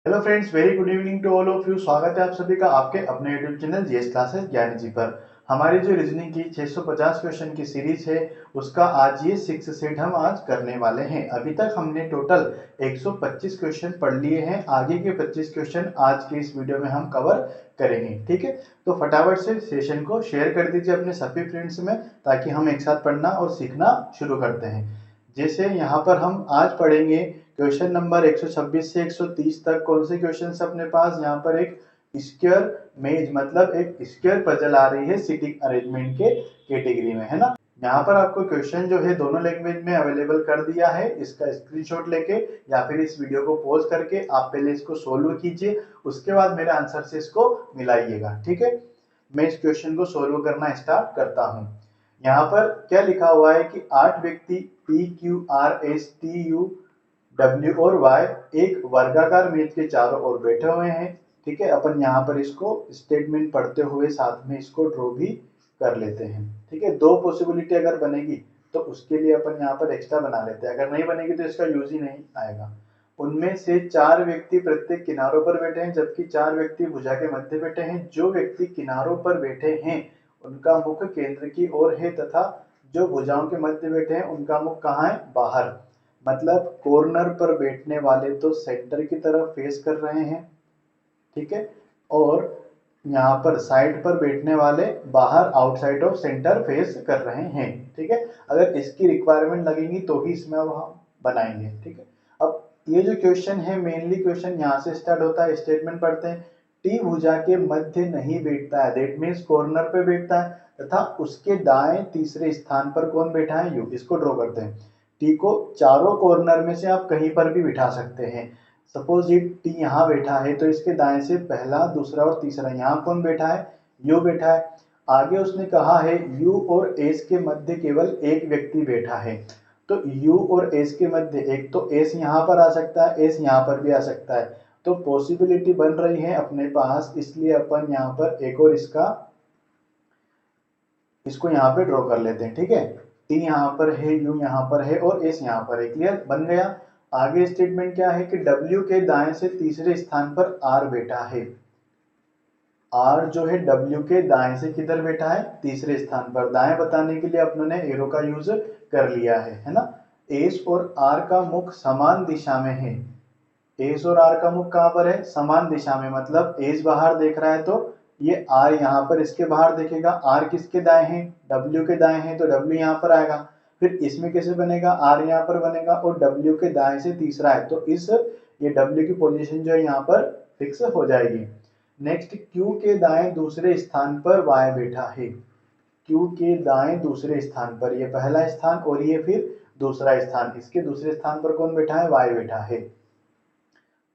Hello friends, very good evening to all of you. स्वागत है आप सभी का आपके अपने यूट्यूब चैनल जीएस क्लासेस ज्ञानी जी पर। हमारी जो रीजनिंग की 650 क्वेश्चन की सीरीज है उसका आज ये 6 सेट हम आज करने वाले हैं। अभी तक हमने टोटल 125 क्वेश्चन पढ़ लिए हैं। आगे के 25 क्वेश्चन आज के इस वीडियो में हम कवर करेंगे। ठीक है, तो फटाफट से सेशन को शेयर कर दीजिए अपने सभी फ्रेंड्स में, ताकि हम एक साथ पढ़ना और सीखना शुरू करते हैं। जैसे यहाँ पर हम आज पढ़ेंगे क्वेश्चन नंबर 126 से 130 तक। कौन से क्वेश्चन अपने पास यहाँ पर एक स्क्वायर मेज मतलब एक स्क्वायर पजल आ रही है सिटिंग अरेंजमेंट के कैटेगरी में, है ना। यहाँ पर आपको क्वेश्चन जो है दोनों लैंग्वेज में अवेलेबल कर दिया है। इसका स्क्रीनशॉट लेके या फिर इस वीडियो को पॉज करके आप पहले इसको सोल्व कीजिए, उसके बाद मेरे आंसर से इसको मिलाइएगा। ठीक है, मैं इस क्वेश्चन को सोल्व करना स्टार्ट करता हूँ। यहाँ पर क्या लिखा हुआ है कि 8 व्यक्ति P Q R S T U W और वाई एक वर्गाकार मेज के चारों ओर बैठे हुए हैं। ठीक है, अपन यहाँ पर इसको स्टेटमेंट पढ़ते हुए साथ में इसको ड्रॉ भी कर लेते हैं। ठीक है, दो पॉसिबिलिटी अगर बनेगी तो उसके लिए अपन यहाँ पर एक्स्ट्रा बना लेते हैं, अगर नहीं बनेगी तो इसका यूज ही नहीं आएगा। उनमें से 4 व्यक्ति प्रत्येक किनारों पर बैठे हैं, जबकि 4 व्यक्ति भुजा के मध्य बैठे हैं। जो व्यक्ति किनारों पर बैठे हैं उनका मुख केंद्र की ओर है, तथा जो भुजाओं के मध्य बैठे हैं उनका मुख कहाँ है? बाहर। मतलब कॉर्नर पर बैठने वाले तो सेंटर की तरफ फेस कर रहे हैं। ठीक है, और यहाँ पर साइड पर बैठने वाले बाहर आउटसाइड ऑफ सेंटर फेस कर रहे हैं। ठीक है, अगर इसकी रिक्वायरमेंट लगेगी तो ही इसमें अब हम बनाएंगे। ठीक है, अब ये जो क्वेश्चन है मेनली क्वेश्चन यहाँ से स्टार्ट होता है। स्टेटमेंट पढ़ते हैं। टी भुजा के मध्य नहीं बैठता है, दैट मीन्स कॉर्नर पे बैठता है, तथा उसके दाएं तीसरे स्थान पर कौन बैठा है? यू। इसको ड्रॉ करते हैं। टी को चारों कॉर्नर में से आप कहीं पर भी बिठा सकते हैं। सपोज ये टी यहाँ बैठा है तो इसके दाएं से पहला, दूसरा और तीसरा, यहाँ कौन बैठा है? यू बैठा है। आगे उसने कहा है यू और एस के मध्य केवल एक व्यक्ति बैठा है। तो यू और एस के मध्य एक तो एस यहाँ पर आ सकता है, एस यहाँ पर भी आ सकता है। तो पॉसिबिलिटी बन रही है अपने पास, इसलिए अपन यहाँ पर एक और इसको यहाँ पे ड्रॉ कर लेते हैं। ठीक है, टी यहाँ पर है, यू यहाँ पर है और एस यहाँ पर है। क्लियर बन गया। आगे स्टेटमेंट क्या है कि डब्ल्यू के दाएं से तीसरे स्थान पर आर बैठा है। आर जो है डब्ल्यू के दाएं से किधर बैठा है? तीसरे स्थान पर। दाएं बताने के लिए अपनों ने एरो का यूज कर लिया है ना। एस और आर का मुख समान दिशा में है। एस और आर का मुख कहां पर है? समान दिशा में। मतलब एस बाहर देख रहा है तो ये आर यहाँ पर इसके बाहर देखेगा। आर किसके दाएं है? डब्ल्यू के दाएं है, तो डब्ल्यू यहाँ पर आएगा। फिर इसमें कैसे बनेगा? आर यहाँ पर बनेगा और डब्ल्यू के दाएं से तीसरा है, तो इस ये डब्ल्यू की पोजीशन जो है यहाँ पर फिक्स हो जाएगी। नेक्स्ट, क्यू के दाएं दूसरे स्थान पर वाई बैठा है। क्यू के दाएं दूसरे स्थान पर, ये पहला स्थान और ये फिर दूसरा स्थान, इसके दूसरे स्थान पर कौन बैठा है? वाई बैठा है।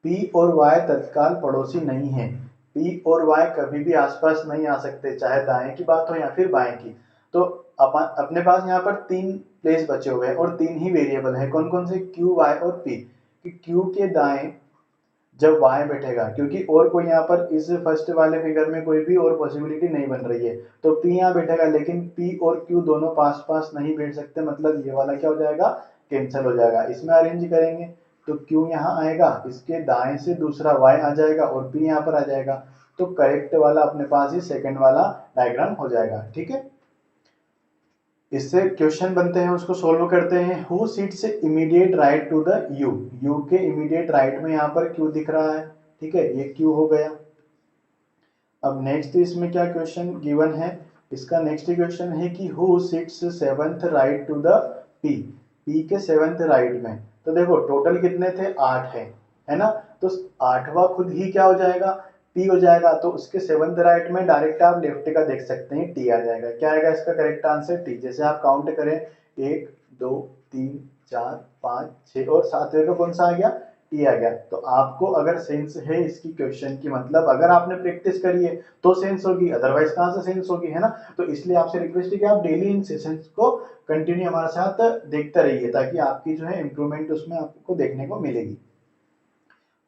पी और वाई तत्काल पड़ोसी नहीं है। पी और वाई कभी भी आसपास नहीं आ सकते, चाहे दाएं की बात हो या फिर बाएं की। तो अपने पास यहाँ पर 3 प्लेस बचे हुए हैं और 3 ही वेरिएबल है। कौन कौन से? क्यू, वाई और पी। क्यू के दाएं जब वाई बैठेगा, क्योंकि और कोई यहाँ पर इस फर्स्ट वाले फिगर में कोई भी और पॉसिबिलिटी नहीं बन रही है, तो पी यहाँ बैठेगा। लेकिन पी और क्यू दोनों पास पास नहीं बैठ सकते, मतलब ये वाला क्या हो जाएगा? कैंसिल हो जाएगा। इसमें अरेंज करेंगे तो क्यू यहाँ आएगा, इसके दाएं से दूसरा वाई आ जाएगा और पी यहाँ पर आ जाएगा। तो करेक्ट वाला अपने पास ही सेकंड वाला डायग्राम हो जाएगा। ठीक है, इससे क्वेश्चन बनते हैं, उसको सोल्व करते हैं। Who sits immediate right to the U. U के इमीडिएट राइट में यहाँ पर क्यू दिख रहा है। ठीक है, ये क्यू हो गया। अब नेक्स्ट इसमें क्या क्वेश्चन गिवन है? इसका नेक्स्ट क्वेश्चन है कि who sits seventh right to the P. P के सेवंथ राइट में। तो देखो टोटल कितने थे? 8 है ना। तो 8वां खुद ही क्या हो जाएगा? पी हो जाएगा। तो उसके सेवंथ राइट में डायरेक्ट आप लेफ्ट का देख सकते हैं, टी आ जाएगा। क्या आएगा इसका करेक्ट आंसर? टी। जैसे आप काउंट करें 1 2 3 4 5 6 और 7वें का कौन सा आ गया? टी आ गया। तो आपको अगर सेंस है इसकी क्वेश्चन की, मतलब अगर आपने प्रैक्टिस करी है तो सेंस होगी, अदरवाइज कहां से सेंस होगी, है ना। तो इसलिए आपसे रिक्वेस्ट है कि आप डेली इन सेशंस को कंटिन्यू हमारे साथ देखते रहिए, ताकि आपकी जो है इंप्रूवमेंट उसमें आपको देखने को मिलेगी।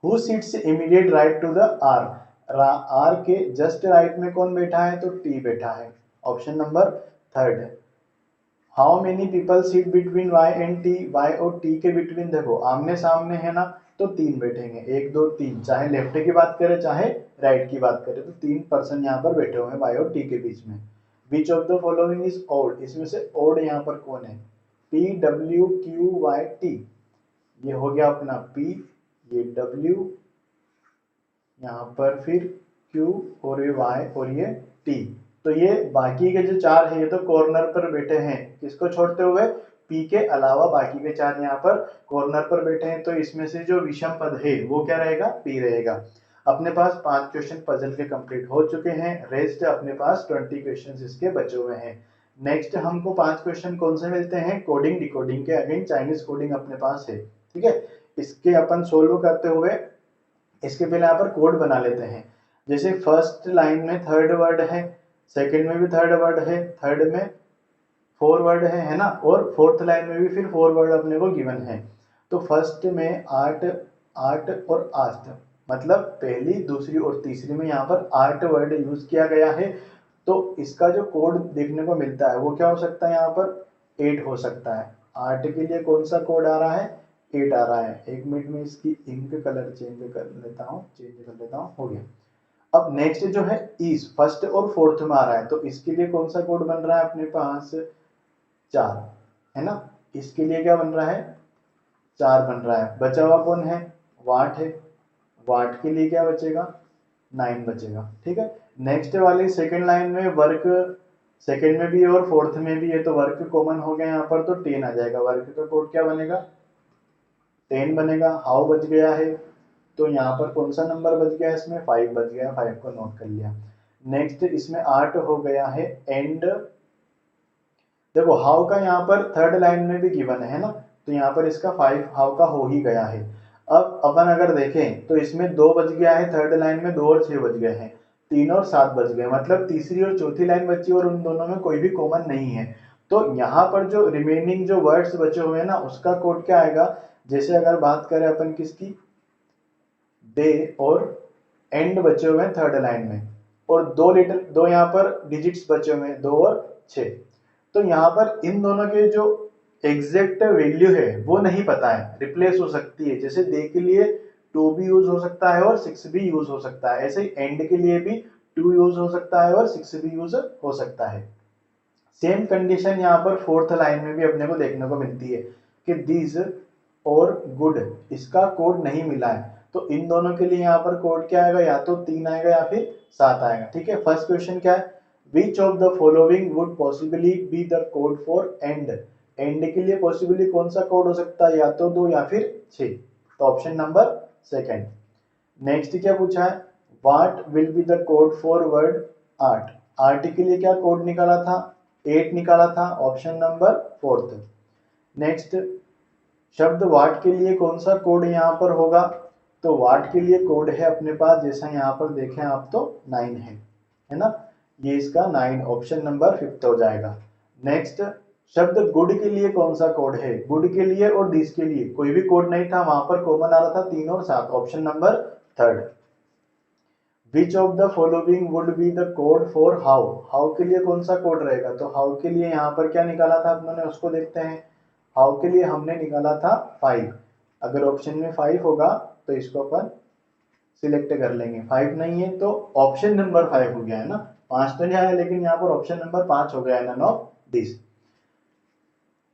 Who sits immediate right to the R. R के जस्ट राइट में कौन बैठा है? तो टी बैठा है। Option number third. How many people seat between Y and T. Y और टी के बिटवीन देखो आमने सामने है ना, तो 3 बैठेंगे, 1 2 3, चाहे लेफ्ट की बात करें चाहे राइट की बात करें, तो 3 पर्सन यहाँ पर बैठे हुए हैं y और t के बीच में। Which of the following is odd, इसमें से ओड यहाँ पर कौन है, p w q y t, ये हो गया अपना p, ये w, यहाँ पर फिर Q और ये Y और ये T। तो ये बाकी के जो 4 है ये तो कॉर्नर पर बैठे हैं, किसको छोड़ते हुए, P के अलावा बाकी के 4 यहाँ पर कॉर्नर पर बैठे हैं। तो इसमें से जो विषम पद है वो क्या रहेगा, P रहेगा। अपने पास 5 क्वेश्चन पजल के कंप्लीट हो चुके हैं, रेस्ट अपने पास 20 क्वेश्चन इसके बचे हुए हैं। नेक्स्ट हमको 5 क्वेश्चन कौन से मिलते हैं, कोडिंग डिकोडिंग के, अगेन चाइनीज कोडिंग अपने पास है, ठीक है। इसके अपन सोल्व करते हुए इसके पहले यहाँ पर कोड बना लेते हैं। जैसे फर्स्ट लाइन में थर्ड वर्ड है, सेकंड में भी थर्ड वर्ड है, थर्ड में 4 वर्ड है ना, और फोर्थ लाइन में भी फिर 4 वर्ड अपने को गिवन है। तो फर्स्ट में 8 8 और 8, मतलब पहली दूसरी और तीसरी में यहाँ पर 8 वर्ड यूज किया गया है। तो इसका जो कोड देखने को मिलता है वो क्या हो सकता है, यहाँ पर 8 हो सकता है। 8 के लिए कौन सा कोड आ रहा है, 8 आ रहा है। 1 मिनट में इसकी इंक कलर चेंज कर लेता हूँ, हो गया। अब नेक्स्ट जो है इस फर्स्ट और फोर्थ में आ रहा है, तो इसके लिए कौन सा कोड बन रहा है अपने पास, 4 है ना। इसके लिए क्या बन रहा है, 4 बन रहा है। बचा हुआ कौन है, वाट है, वाट के लिए क्या बचेगा, 9 बचेगा, ठीक है। नेक्स्ट वाली सेकंड लाइन में वर्क सेकंड में भी है और फोर्थ में भी है, तो वर्क कॉमन हो गया यहाँ पर, तो 10 आ जाएगा। वर्क का कोड क्या बनेगा, 10 बनेगा। हाउ बच गया है, तो यहाँ पर कौन सा नंबर बच गया, इसमें 5 बच गया, 5 को नोट कर लिया। नेक्स्ट इसमें 8 हो गया है। एंड देखो हाउ का यहाँ पर थर्ड लाइन में भी गिवन है ना, तो यहाँ पर इसका 5 हाउ का हो ही गया है। अब अपन अगर देखें तो इसमें 2 बच गया है, थर्ड लाइन में 2 और 6 बच गए हैं, 3 और 7 बच गए, मतलब तीसरी और चौथी लाइन बची और उन दोनों में कोई भी कॉमन नहीं है। तो यहाँ पर जो रिमेनिंग जो वर्ड्स बचे हुए हैं ना, उसका कोड क्या आएगा, जैसे अगर बात करें अपन किसकी, डे और एंड बचे हुए हैं थर्ड लाइन में, और 2 यहाँ पर डिजिट्स बचे हुए हैं, 2 और 6। तो यहाँ पर इन दोनों के जो एग्जैक्ट वैल्यू है वो नहीं पता है, रिप्लेस हो सकती है। जैसे डे के लिए 2 भी यूज हो सकता है और 6 भी यूज हो सकता है, ऐसे ही एंड के लिए भी 2 यूज हो सकता है और 6 भी यूज हो सकता है। सेम कंडीशन यहाँ पर फोर्थ लाइन में भी अपने को देखने को मिलती है कि दिस और गुड, इसका कोड नहीं मिला है। तो इन दोनों के लिए यहाँ पर कोड क्या आएगा, या तो 3 आएगा या फिर 7 आएगा, ठीक है। फर्स्ट क्वेश्चन क्या है, विच of the following would possibly be the code for and, and के लिए पॉसिबली कौन सा कोड हो सकता है, या तो 2 या फिर 6, तो ऑप्शन नंबर सेकंड। नेक्स्ट क्या पूछा है, what will be the code for word art, art के लिए क्या कोड निकाला था, 8 निकाला था, ऑप्शन नंबर फोर्थ। नेक्स्ट शब्द वाट के लिए कौन सा कोड यहाँ पर होगा, तो वाट के लिए कोड है अपने पास, जैसा यहाँ पर देखें आप तो 9 है ना, ये इसका 9 ऑप्शन नंबर फिफ्थ हो जाएगा। नेक्स्ट शब्द गुड के लिए कौन सा कोड है, गुड के लिए और दिस के लिए कोई भी कोड नहीं था, वहां पर कॉमन आ रहा था 3 और 7, option number third. Which of the following would be the code for how, how के लिए कौन सा कोड रहेगा, तो हाउ के लिए यहाँ पर क्या निकाला था अपने, उसको देखते हैं। हाउ के लिए हमने निकाला था 5, अगर ऑप्शन में 5 होगा तो इसको अपन सिलेक्ट कर लेंगे। 5 नहीं है तो ऑप्शन नंबर 5 हो गया है ना, 5 तो नहीं आया, लेकिन यहाँ पर ऑप्शन नंबर 5 हो गया है, नन ऑफ दिस।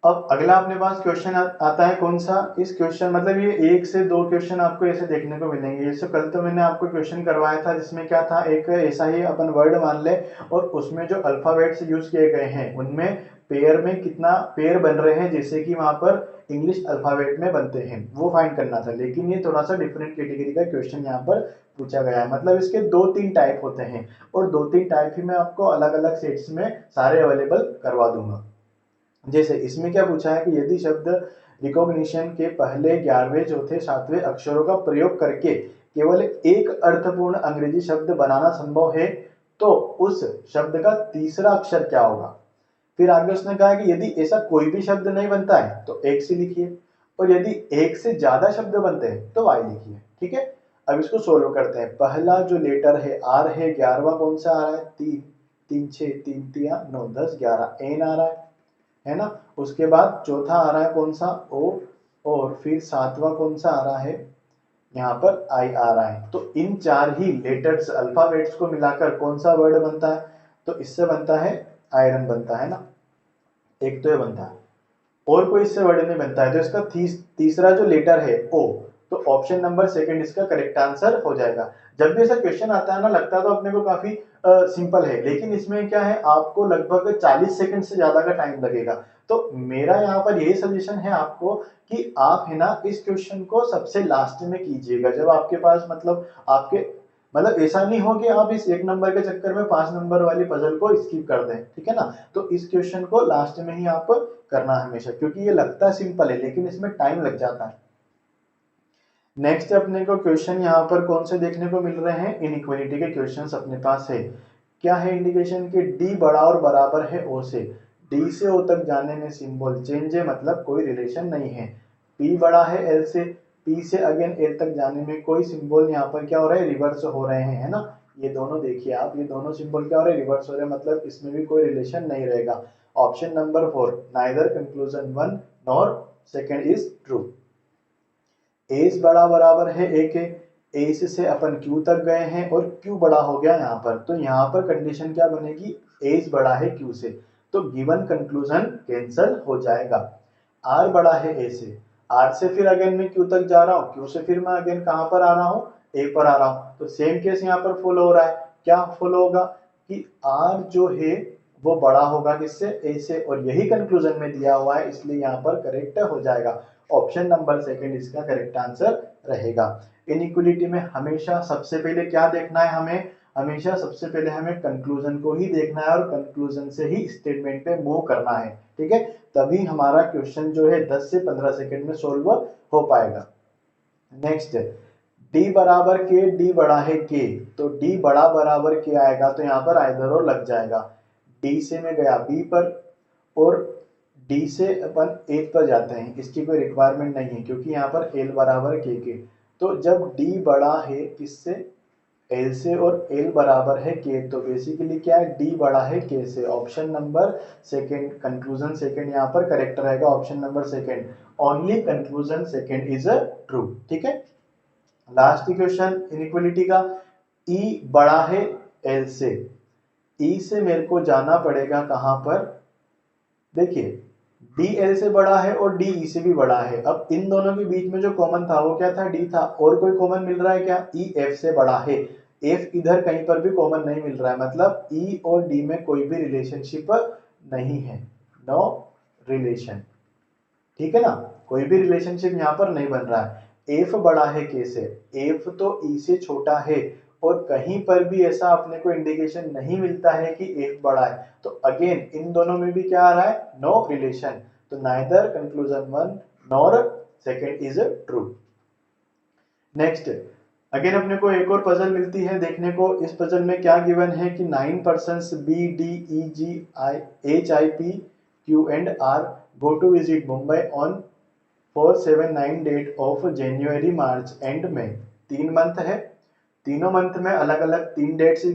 अब अगला अपने पास क्वेश्चन आता है कौन सा, इस क्वेश्चन मतलब ये 1 से 2 क्वेश्चन आपको ऐसे देखने को मिलेंगे। जैसे कल तो मैंने आपको क्वेश्चन करवाया था जिसमें क्या था, एक ऐसा ही अपन वर्ड मान ले और उसमें जो अल्फाबेट्स यूज किए गए हैं उनमें पेयर में कितना पेयर बन रहे हैं, जैसे कि वहां पर इंग्लिश अल्फाबेट में बनते हैं, वो फाइंड करना था। लेकिन ये थोड़ा सा डिफरेंट कैटेगरी का क्वेश्चन यहाँ पर पूछा गया है, मतलब इसके 2-3 टाइप होते हैं और 2-3 टाइप ही मैं आपको अलग अलग सेट्स में सारे अवेलेबल करवा दूंगा। जैसे इसमें क्या पूछा है कि यदि शब्द रिकॉग्निशन के पहले 11वें चौथे 7वें अक्षरों का प्रयोग करके केवल एक अर्थपूर्ण अंग्रेजी शब्द बनाना संभव है तो उस शब्द का तीसरा अक्षर क्या होगा। फिर आगे उसने कहा कि यदि ऐसा कोई भी शब्द नहीं बनता है तो एक से लिखिए, और यदि एक से ज्यादा शब्द बनते हैं तो वाई लिखिए, ठीक है। अब इसको सोल्व करते हैं। पहला जो लेटर है आर है, 11वां कौन सा आ रहा है, 3 3 6 3 3 9 10 11 एन आ रहा है ना। उसके बाद चौथा आ रहा है कौन सा, ओ, और फिर 7वां कौन सा आ रहा है यहाँ पर आई आ रहा है। तो इन चार ही लेटर्स अल्फाबेट्स को मिलाकर कौन सा वर्ड बनता है? तो इससे बनता है आयरन बनता है ना, एक तो ये बनता है, और कोई इससे वर्ड नहीं बनता है। तो इसका तीसरा जो लेटर है ओ, तो ऑप्शन नंबर सेकंड इसका करेक्ट आंसर हो जाएगा। जब भी ऐसा क्वेश्चन आता है ना, लगता तो अपने को काफी सिंपल है, लेकिन इसमें क्या है, आपको लगभग 40 सेकंड से ज्यादा का टाइम लगेगा। तो मेरा यहाँ पर यही सजेशन है आपको कि आप है ना इस क्वेश्चन को सबसे लास्ट में कीजिएगा, जब आपके पास मतलब आपके मतलब ऐसा नहीं हो कि आप इस एक नंबर के चक्कर में 5 नंबर वाली पजल को स्किप कर दें, ठीक है ना। तो इस क्वेश्चन को लास्ट में ही आप करना हमेशा, क्योंकि ये लगता सिंपल है लेकिन इसमें टाइम लग जाता है। नेक्स्ट अपने को क्वेश्चन यहाँ पर कौन से देखने को मिल रहे हैं, इनइक्वालिटी के क्वेश्चंस अपने पास है। क्या है इंडिकेशन कि डी बड़ा और बराबर है ओ से, डी से ओ तक जाने में सिंबल चेंज है, मतलब कोई रिलेशन नहीं है। पी बड़ा है एल से, पी से अगेन एल तक जाने में कोई सिंबल यहाँ पर क्या हो रहा है, रिवर्स हो रहे हैं, है ना। ये दोनों देखिए आप, ये दोनों सिंबल क्या हो रहे हैं, रिवर्स हो रहे हैं, मतलब इसमें भी कोई रिलेशन नहीं रहेगा। Option number 4 neither conclusion 1 nor second is true. S बड़ा बराबर है ए के, एस से अपन क्यू तक गए हैं और क्यू बड़ा हो गया यहाँ पर, तो यहाँ पर कंडीशन क्या बनेगी, एस बड़ा है क्यू से, तो गिवन कंक्लूजन कैंसल हो जाएगा। आर बड़ा है ए से, आर से फिर अगेन मैं क्यू तक जा रहा हूँ, क्यू से फिर मैं अगेन कहाँ पर आ रहा हूँ, ए पर आ रहा हूँ, तो सेम केस यहाँ पर फॉलो हो रहा है। क्या फॉलो होगा कि आर जो है वो बड़ा होगा किससे, ए से, और यही कंक्लूजन में दिया हुआ है, इसलिए यहाँ पर करेक्ट हो जाएगा। ऑप्शन नंबर सेकंड इसका करेक्ट आंसर रहेगा। इनइक्वालिटी में हमेशा सबसे पहले क्या देखना है, हमें हमेशा सबसे पहले हमें कंक्लूजन को ही देखना है और कंक्लूजन से ही स्टेटमेंट पे मूव करना है, ठीक है। तभी हमारा क्वेश्चन जो है 10 से 15 सेकंड में सोल्व हो पाएगा। नेक्स्ट, डी बराबर के, डी बड़ा है के, तो डी बड़ा बराबर के आएगा, तो यहाँ पर आइदर और लग जाएगा। डी से मैं गया बी पर, और डी से अपन एट पर जाते हैं, इसकी कोई रिक्वायरमेंट नहीं है क्योंकि यहाँ पर एल बराबर के। तो जब डी बड़ा है किससे, एल से, और एल बराबर है के, तो बेसिकली क्या है, डी बड़ा है के से। Option number second, conclusion second यहाँ पर करेक्ट रहेगा, option number second, only conclusion second is a true, ठीक है। लास्ट क्वेश्चन इनइक्वालिटी का, ई बड़ा है एल से, ई से मेरे को जाना पड़ेगा कहां पर, देखिए डी एल से बड़ा है और डी ई से भी बड़ा है। अब इन दोनों के बीच में जो कॉमन था वो क्या था, डी था, और कोई कॉमन मिल रहा है क्या, ई एफ से बड़ा है। एफ इधर कहीं पर भी कॉमन नहीं मिल रहा है, मतलब ई और डी में कोई भी रिलेशनशिप नहीं है, नो रिलेशन, ठीक है ना, कोई भी रिलेशनशिप यहाँ पर नहीं बन रहा है। एफ बड़ा है के से, एफ तो ई से छोटा है, और कहीं पर भी ऐसा अपने को इंडिकेशन नहीं मिलता है कि एफ बड़ा है, तो अगेन इन दोनों में भी क्या आ रहा है, नो रिलेशन, तो neither conclusion 1 nor second is true. Next, again अपने को एक और पजल मिलती है देखने को। इस पजल में क्या गिवन है कि 9 persons B D E G I H I P Q and R go to visit Mumbai on 479 date of January March and May. 3 month है, तीनों मंथ में अलग अलग 3 डेट्स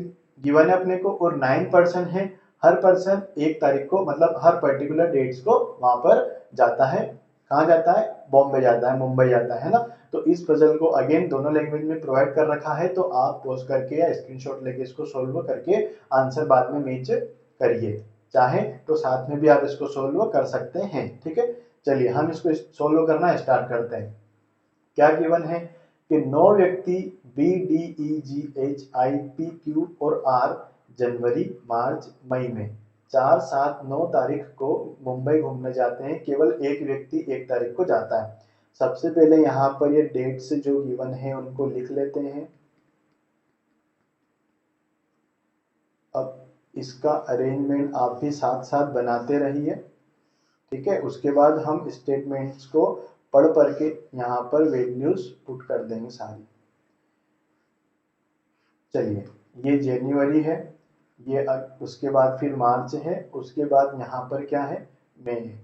गिवन है अपने को, और 9 पर्सन है, हर पर्सन एक तारीख को, मतलब हर पर्टिकुलर डेट्स को वहां पर जाता है। कहाँ जाता है, बॉम्बे जाता है, मुंबई जाता है ना। तो इस पजल को अगेन दोनों लैंग्वेज में प्रोवाइड कर रखा है, तो आप पॉज करके या स्क्रीनशॉट लेके इसको सोल्व करके आंसर बाद में मैच करिए, चाहे तो साथ में भी आप इसको सोल्व कर सकते हैं, ठीक है। चलिए हम इसको सोल्व करना स्टार्ट करते हैं। क्या गिवन है कि 9 व्यक्ति B D E G H I P Q और आर जनवरी मार्च मई में 4 7 9 तारीख को मुंबई घूमने जाते हैं, केवल एक व्यक्ति 1 तारीख को जाता है। सबसे पहले यहाँ पर ये डेट्स जो गिवन है उनको लिख लेते हैं। अब इसका अरेंजमेंट आप भी साथ साथ बनाते रहिए, ठीक है। उसके बाद हम स्टेटमेंट्स को पढ़ पढ़ के यहाँ पर वैल्यूज पुट कर देंगे सारी। चलिए, ये जनवरी है, ये उसके बाद फिर मार्च है, उसके बाद यहाँ पर क्या है, मई है।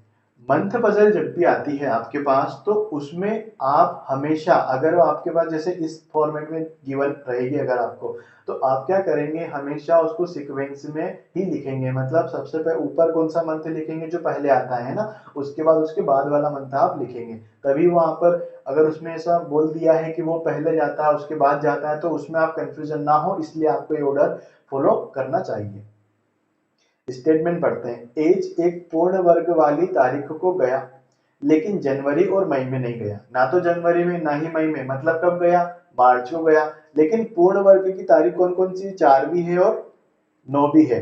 मंथ पजल जब भी आती है आपके पास तो उसमें आप हमेशा, अगर आपके पास जैसे इस फॉर्मेट में गिवन रहेगी अगर आपको, तो आप क्या करेंगे, हमेशा उसको सीक्वेंस में ही लिखेंगे। मतलब सबसे पहले ऊपर कौन सा मंथ लिखेंगे जो पहले आता है ना, उसके बाद उसके बाद वाला मंथ आप लिखेंगे। तभी वहां पर अगर उसमें ऐसा बोल दिया है कि वो पहले जाता है उसके बाद जाता है तो उसमें आप कंफ्यूजन ना हो, इसलिए आपको ये ऑर्डर फॉलो करना चाहिए। स्टेटमेंट पढ़ते हैं। एज एक पूर्ण वर्ग वाली तारीख को गया लेकिन जनवरी और मई में नहीं गया। ना तो जनवरी में ना ही मई में, मतलब कब गया, मार्च को गया। लेकिन पूर्ण वर्ग की तारीख कौन कौन सी, 4 भी है और 9 भी है।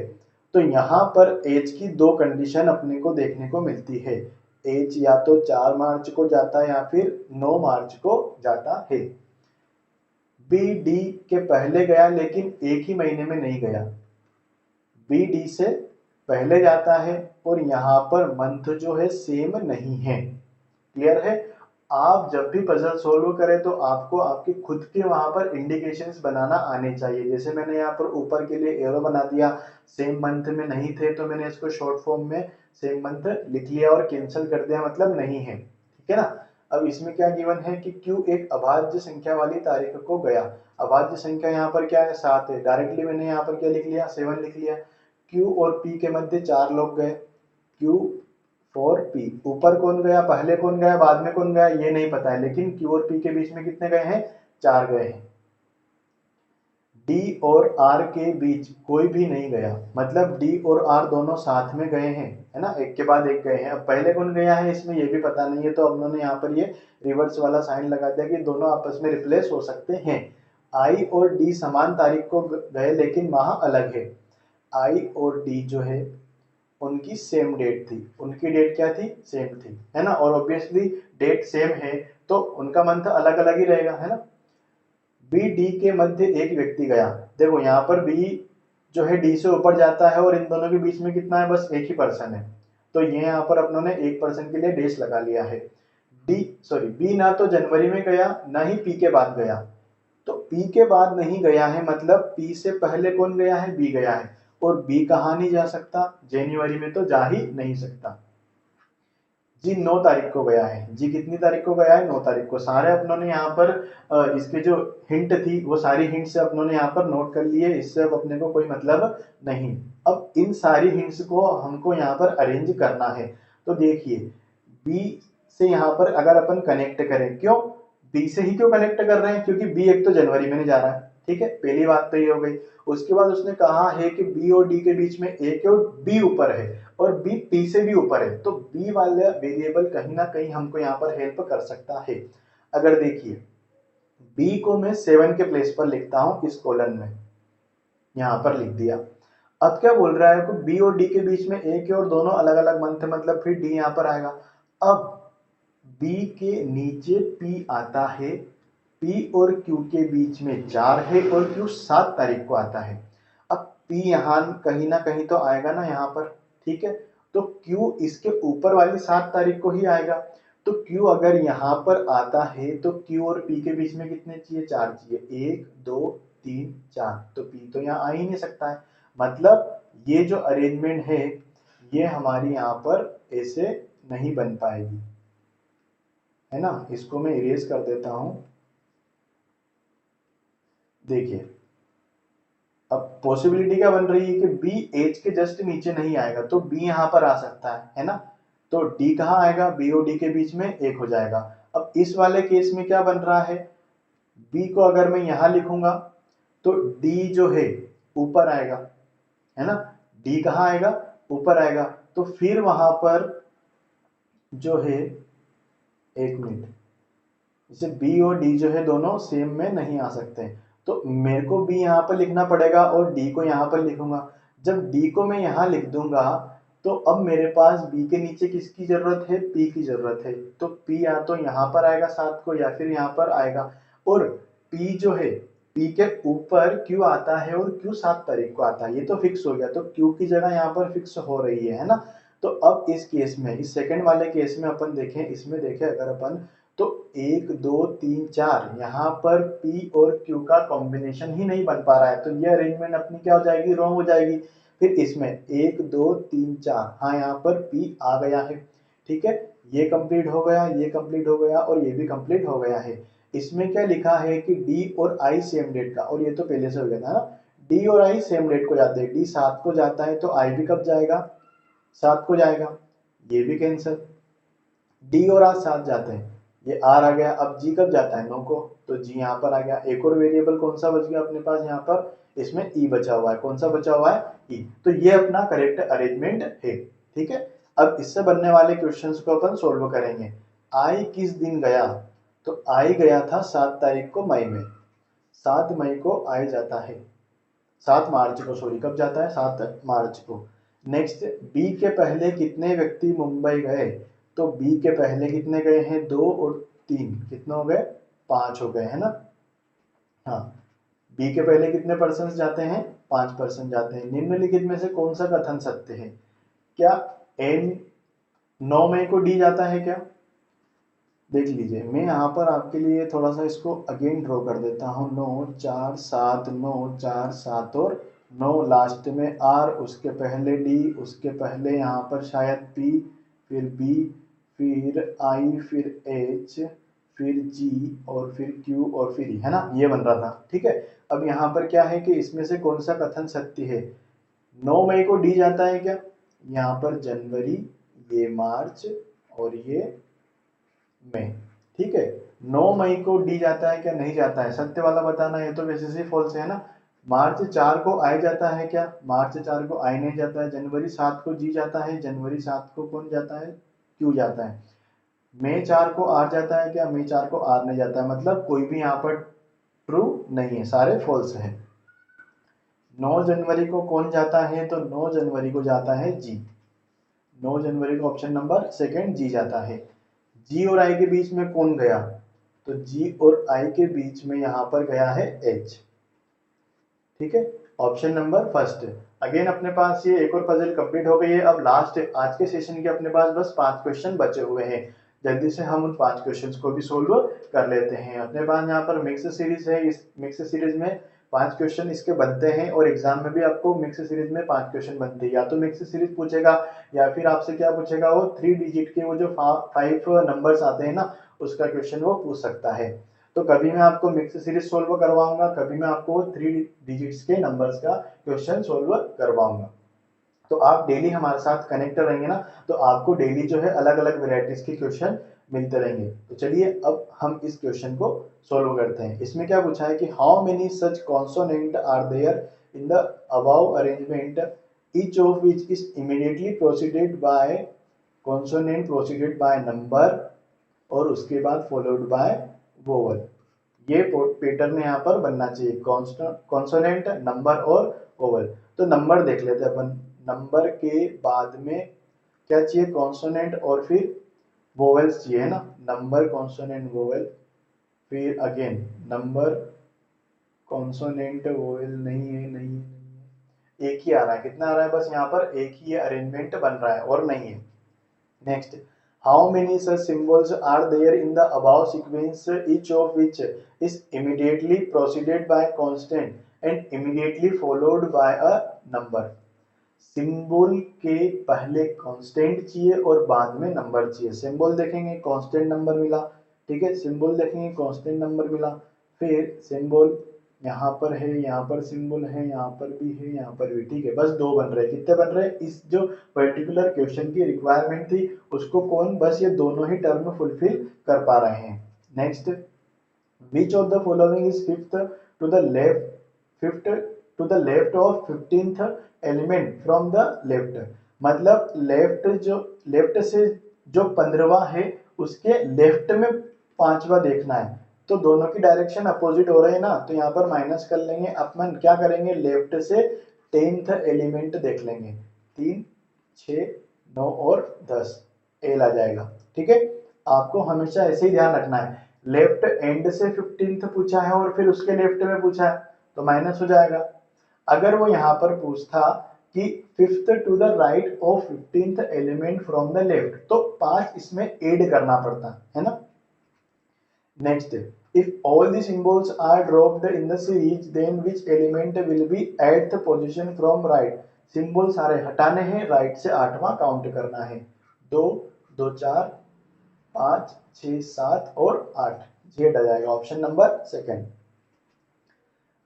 तो यहाँ पर एज की दो कंडीशन अपने को देखने को मिलती है। एज या तो 4 मार्च को जाता है या फिर 9 मार्च को जाता है। बी डी के पहले गया लेकिन एक ही महीने में नहीं गया। बी डी से पहले जाता है और यहाँ पर मंथ जो है सेम नहीं है। क्लियर है। आप जब भी पजल सोल्व करें तो आपको आपके खुद के वहां पर इंडिकेशंस बनाना आने चाहिए। जैसे मैंने यहाँ पर ऊपर के लिए एरो बना दिया, सेम मंथ में नहीं थे तो मैंने इसको शॉर्ट फॉर्म में सेम मंथ लिख लिया और कैंसिल कर दिया, मतलब नहीं है। ठीक है ना। अब इसमें क्या गिवन है कि क्यू एक अभाज्य संख्या वाली तारीख को गया। अभाज्य संख्या यहाँ पर क्या है, 7 है। डायरेक्टली मैंने यहाँ पर क्या लिख लिया, 7 लिख लिया। क्यू और पी के मध्य 4 लोग गए। क्यू फॉर पी, ऊपर कौन गया, पहले कौन गया, बाद में कौन गया, ये नहीं पता है, लेकिन क्यू और पी के बीच में कितने गए हैं, 4 गए हैं। डी और आर के बीच कोई भी नहीं गया, मतलब डी और आर दोनों साथ में गए हैं, है ना, एक के बाद एक गए हैं। अब पहले कौन गया है इसमें ये भी पता नहीं है, तो हम लोगों ने यहाँ पर ये रिवर्स वाला साइन लगा दिया कि दोनों आपस में रिप्लेस हो सकते हैं। आई और डी समान तारीख को गए लेकिन माह अलग है। आई और डी जो है उनकी सेम डेट थी, उनकी डेट क्या थी, सेम थी, है ना। और ऑब्वियसली डेट सेम है तो उनका मंथ अलग अलग ही रहेगा, है ना। बी डी के मध्य एक व्यक्ति गया। देखो यहाँ पर बी जो है डी से ऊपर जाता है और इन दोनों के बीच में कितना है, बस एक ही पर्सन है, तो ये यहाँ पर अपनों ने एक पर्सन के लिए डेश लगा लिया है। बी ना तो जनवरी में गया ना ही पी के बाद गया। तो पी के बाद नहीं गया है मतलब पी से पहले कौन गया है, बी गया है। और बी कहाँ नहीं जा सकता, जनवरी में तो जा ही नहीं सकता। जी 9 तारीख को गया है। जी कितनी तारीख को गया है, 9 तारीख को। सारे अपनों ने यहाँ पर इसके जो हिंट थी वो सारी हिंट से अपनों ने यहाँ पर नोट कर लिए, इससे अब अपने को कोई मतलब नहीं। अब इन सारी हिंट्स को हमको यहाँ पर अरेंज करना है। तो देखिए बी से यहाँ पर अगर अपन कनेक्ट करें, क्यों बी से ही क्यों कनेक्ट कर रहे हैं, क्योंकि बी एक तो जनवरी में नहीं जा रहा है, ठीक है, पहली बात तो ये हो गई। उसके बाद उसने कहा है कि बी और डी के बीच में एक और बी ऊपर है और बी पी से भी ऊपर है, तो बी वाला वेरिएबल कहीं ना कहीं हमको यहाँ पर हेल्प कर सकता है। अगर देखिए बी को मैं 7 के प्लेस पर लिखता हूं इस कॉलम में, यहाँ पर लिख दिया। अब क्या बोल रहा है कि बी और डी के बीच में एक है और दोनों अलग अलग मंथ है, मतलब फिर डी यहाँ पर आएगा। अब बी के नीचे पी आता है, पी और क्यू के बीच में 4 है और क्यू 7 तारीख को आता है। अब पी यहाँ कहीं ना कहीं तो आएगा ना यहाँ पर, ठीक है, तो क्यू इसके ऊपर वाली 7 तारीख को ही आएगा। तो क्यू अगर यहाँ पर आता है तो क्यू और पी के बीच में कितने चाहिए, 4 चाहिए, 1 2 3 4, तो पी तो यहाँ आ ही नहीं सकता है। मतलब ये जो अरेंजमेंट है ये हमारी यहाँ पर ऐसे नहीं बन पाएगी, है ना। इसको मैं इरेज कर देता हूं। देखिए अब पॉसिबिलिटी क्या बन रही है कि बी एच के जस्ट नीचे नहीं आएगा तो बी यहां पर आ सकता है ना। तो डी कहां आएगा, बी और डी के बीच में एक हो जाएगा। अब इस वाले केस में क्या बन रहा है, बी को अगर मैं यहां लिखूंगा तो डी जो है ऊपर आएगा, है ना। डी कहां आएगा, ऊपर आएगा। तो फिर वहां पर जो है, एक मिनट, जैसे बी और डी जो है दोनों सेम में नहीं आ सकते, तो मेरे को बी यहाँ पर लिखना पड़ेगा और डी को यहाँ पर लिखूंगा। जब डी को मैं यहाँ लिख दूंगा तो अब मेरे पास बी के नीचे किसकी जरूरत है, पी की जरूरत है। तो पी या तो यहाँ पर आएगा 7 को या फिर यहाँ पर आएगा। और पी जो है, पी के ऊपर क्यू आता है और क्यू 7 तारीख को आता है, ये तो फिक्स हो गया। तो क्यू की जगह यहाँ पर फिक्स हो रही है ना। तो अब इस केस में, इस सेकंड वाले केस में अपन देखें, इसमें देखें अगर अपन, तो 1 2 3 4 यहाँ पर P और Q का कॉम्बिनेशन ही नहीं बन पा रहा है, तो ये अरेंजमेंट अपनी क्या हो जाएगी, रॉन्ग हो जाएगी। फिर इसमें 1 2 3 4, हाँ यहाँ पर P आ गया है, ठीक है, ये कंप्लीट हो गया, ये कंप्लीट हो गया और ये भी कंप्लीट हो गया है। इसमें क्या लिखा है कि डी और आई सेम डेट का, और ये तो पहले से हो गया था ना, डी और आई सेम डेट को जाते हैं, डी 7 को जाता है तो आई भी कब जाएगा, 7 को जाएगा, ये भी कैंसिल, डी और आर साथ जाते हैं, ये आर आ गया, अब जी कब जाता है 9 को, तो जी यहाँ पर आ गया। एक और वेरिएबल कौन सा बच गया अपने पास यहाँ पर, इसमें ई बचा हुआ है, कौन सा बचा हुआ है, ई, तो ये अपना करेक्ट अरेंजमेंट है। ठीक है, अब इससे बनने वाले क्वेश्चंस को अपन सोल्व करेंगे। आई किस दिन गया, तो आई गया था 7 तारीख को मई में, 7 मई को आई जाता है, 7 मार्च को, सॉरी कब जाता है, 7 मार्च को। नेक्स्ट, बी के पहले कितने व्यक्ति मुंबई गए, तो बी के पहले कितने गए हैं, 2 और 3 कितने हो गए, 5 हो गए, है ना। हाँ, बी के पहले कितने परसेंट जाते हैं, 5% जाते हैं। निम्नलिखित में से कौन सा कथन सत्य है, क्या एन 9 मई को डी जाता है क्या, देख लीजिए, मैं यहाँ पर आपके लिए थोड़ा सा इसको अगेन ड्रॉ कर देता हूँ। 9 4 7, 9 4 7 और 9 लास्ट में आर, उसके पहले डी, उसके पहले यहाँ पर शायद पी, फिर बी, फिर आई, फिर एच, फिर जी और फिर क्यू और फिर ई, है ना, ये बन रहा था। ठीक है, अब यहाँ पर क्या है कि इसमें से कौन सा कथन सत्य है, 9 मई को डी जाता है क्या, यहाँ पर जनवरी, ये मार्च और ये में, ठीक है। 9 मई को डी जाता है क्या, नहीं जाता है, सत्य वाला बताना है, तो वैसे से फॉल्स है ना। मार्च 4 को आई जाता है क्या, मार्च 4 को आई नहीं जाता है। जनवरी 7 को जी जाता है, जनवरी 7 को कौन जाता है, क्यू जाता है। मई 4 को आर जाता है क्या, मई 4 को आर नहीं जाता है, मतलब कोई भी यहाँ पर ट्रू नहीं है, सारे फॉल्स है। 9 जनवरी को कौन जाता है, तो 9 जनवरी को जाता है जी, 9 जनवरी को ऑप्शन नंबर सेकंड जी जाता है। जी और आई के बीच में कौन गया, तो जी और आई के बीच में यहाँ पर गया है एच, ठीक है, ऑप्शन नंबर फर्स्ट। अगेन अपने पास ये एक और पजल कंप्लीट हो गई है। अब लास्ट आज के सेशन के अपने पास बस 5 क्वेश्चन बचे हुए हैं, जल्दी से हम उन 5 क्वेश्चंस को भी सोल्व कर लेते हैं। अपने पास यहाँ पर मिक्स सीरीज है, इस मिक्स सीरीज में 5 क्वेश्चन इसके बनते हैं और एग्जाम में भी आपको मिक्स सीरीज में 5 क्वेश्चन बनते हैं। या तो मिक्स सीरीज पूछेगा या फिर आपसे क्या पूछेगा, वो 3 डिजिट के वो जो 5 नंबर्स आते हैं ना, उसका क्वेश्चन वो पूछ सकता है। तो कभी मैं आपको मिक्स सीरीज सोल्व करवाऊंगा, कभी मैं आपको 3 डिजिट्स के नंबर्स का क्वेश्चन सोल्व करवाऊंगा। तो आप डेली हमारे साथ कनेक्ट रहेंगे ना, तो आपको डेली जो है अलग अलग वेराइटीज के क्वेश्चन मिलते रहेंगे। तो चलिए अब हम इस क्वेश्चन को सोल्व करते हैं। इसमें क्या पूछा है कि how many such consonant are there in the above arrangement, each of which is immediately proceeded by consonant proceeded by number और उसके बाद फॉलोड बाय वोवल। ये पैटर्न यहाँ पर बनना चाहिए, कॉन्सोनेंट, नंबर और वोवल। तो नंबर देख लेते हैं अपन, नंबर के बाद में क्या चाहिए, कॉन्सोनेंट और फिर वोवेल्स चाहिए, है ना। नंबर, कॉन्सोनेंट, वोवेल, फिर अगेन नंबर, कॉन्सोनेंट, वोवेल, नहीं है, नहीं है, एक ही आ रहा है, कितना आ रहा है, बस यहाँ पर एक ही अरेंजमेंट बन रहा है और नहीं है। Next, how many such symbols are there in the above sequence, each of which is immediately preceded by constant and immediately followed by a number। Symbol के पहले कांस्टेंट चाहिए और बाद में नंबर चाहिए। सिंबल देखेंगे कांस्टेंट नंबर मिला, ठीक है, सिंबल देखेंगे कांस्टेंट नंबर मिला, फिर सिंबल यहाँ पर है, यहाँ पर सिंबल है, यहाँ पर भी है, यहाँ पर भी, ठीक है, बस 2 बन रहे हैं। कितने बन रहे हैं, इस जो पर्टिकुलर क्वेश्चन की रिक्वायरमेंट थी उसको कौन, बस ये दोनों ही टर्म फुलफिल कर पा रहे हैं। Next, which of the following is fifth to the left, fifth to the left of 15th element from the left, मतलब लेफ्ट से जो 15वां है उसके लेफ्ट में 5वां देखना है। तो दोनों की डायरेक्शन अपोजिट हो रहे हैं ना, तो यहाँ पर माइनस कर लेंगे, अपन क्या करेंगे, लेफ्ट से 10th एलिमेंट देख लेंगे, 3 6 9 और 10, एल आ जाएगा। ठीक है, आपको हमेशा ऐसे ही ध्यान रखना है, लेफ्ट एंड से 15th पूछा है और फिर उसके लेफ्ट में पूछा है तो माइनस हो जाएगा। अगर वो यहाँ पर पूछता कि fifth to the right of 15th element from the left, तो 5 इसमें ऐड करना पड़ता है ना। Next, if all the symbols are dropped in the series then which element will be at the position from right, symbol सारे हटाने हैं, right से 8वां काउंट करना है। 2 2 4 5 6 7 और 8, Z आ जाएगा option number second.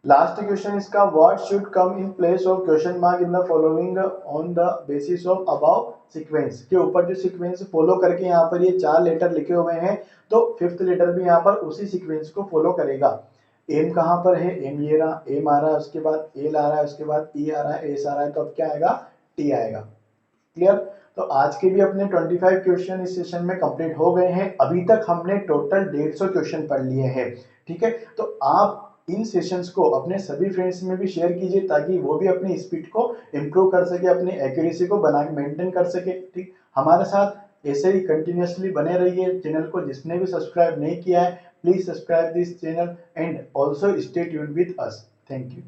Last question इसका, what should come in place of question mark in the following on the basis of above sequence, के ऊपर जो सीक्वेंस फॉलो करके यहाँ पर ये 4 लेटर लिखे हुए हैं, तो फिफ्थ लेटर भी यहाँ पर उसी सीक्वेंस को फॉलो करेगा। एम कहाँ पर है, एम ये रहा, एम आ रहा है, उसके बाद एल आ रहा है, उसके बाद ई आ रहा है, एस आ रहा है, तो अब क्या आएगा, टी आएगा। क्लियर। तो आज के भी अपने 25 क्वेश्चन इस सेशन में कंप्लीट हो गए हैं। अभी तक हमने टोटल 150 क्वेश्चन पढ़ लिए हैं। ठीक है, तो आप इन सेशंस को अपने सभी फ्रेंड्स में भी शेयर कीजिए ताकि वो भी अपनी स्पीड को इम्प्रूव कर सके, अपनी एक्यूरेसी को बना मेंटेन कर सके। ठीक, हमारे साथ ऐसे ही कंटिन्यूअसली बने रहिए। चैनल को जिसने भी सब्सक्राइब नहीं किया है, please subscribe this channel and also stay tuned with us. Thank you.